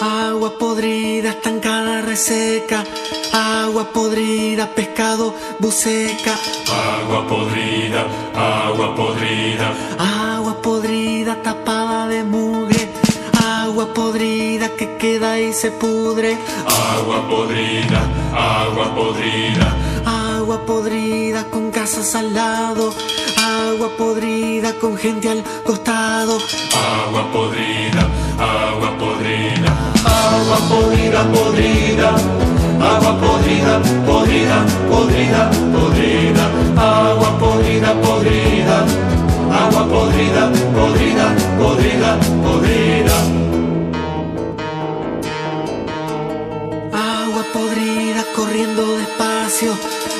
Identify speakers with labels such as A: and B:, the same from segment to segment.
A: Agua podrida, estancada, reseca. Agua podrida, pescado, buceca.
B: Agua podrida, agua podrida.
A: Agua podrida, tapada de mugre. Agua podrida que queda y se pudre.
B: Agua podrida, agua podrida.
A: Agua podrida con casas al lado. Agua podrida con gente al costado.
B: Agua podrida, agua podrida.
C: Agua podrida, podrida. Agua podrida, podrida, podrida, podrida. Agua podrida, podrida. Agua podrida, podrida, podrida, podrida.
A: Agua podrida corriendo despacio.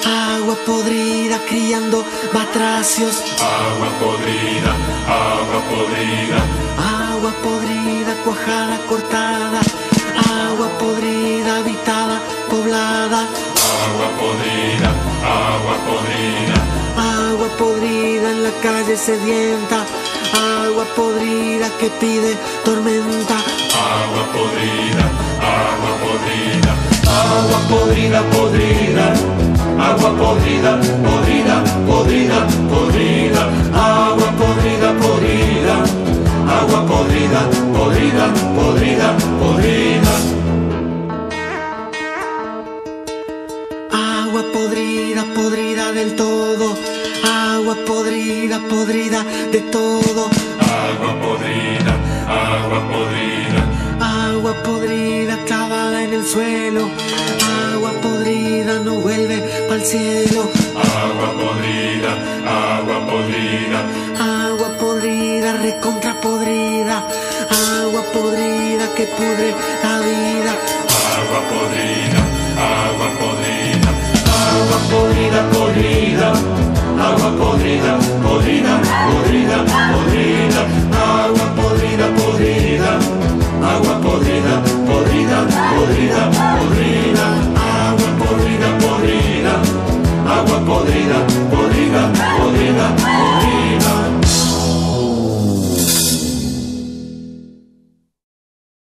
A: Agua podrida criando batracios.
B: Agua podrida, agua podrida.
A: Agua podrida cuajada, cortada. Agua podrida habitada, poblada.
B: Agua podrida, agua podrida.
A: Agua podrida en la calle sedienta. Agua podrida que pide tormenta.
B: Agua podrida, agua podrida.
C: Agua podrida, podrida. Agua podrida, podrida, podrida, podrida. Agua podrida, podrida. Agua podrida, podrida, podrida, podrida.
A: Agua podrida, podrida del todo. Agua podrida, podrida de todo.
B: Agua podrida, agua podrida.
A: Agua podrida clavada en el suelo. Agua podrida no vuelve pa'l cielo.
B: Agua podrida, agua podrida.
A: Agua podrida, recontra podrida. Agua podrida que pudre la vida.
B: Agua podrida, agua podrida.
C: Agua podrida, podrida. Agua podrida, podrida, podrida, podrida. Agua podrida, podrida. Agua podrida, podrida, podrida, podrida. Agua podrida, podrida. Agua podrida, podrida.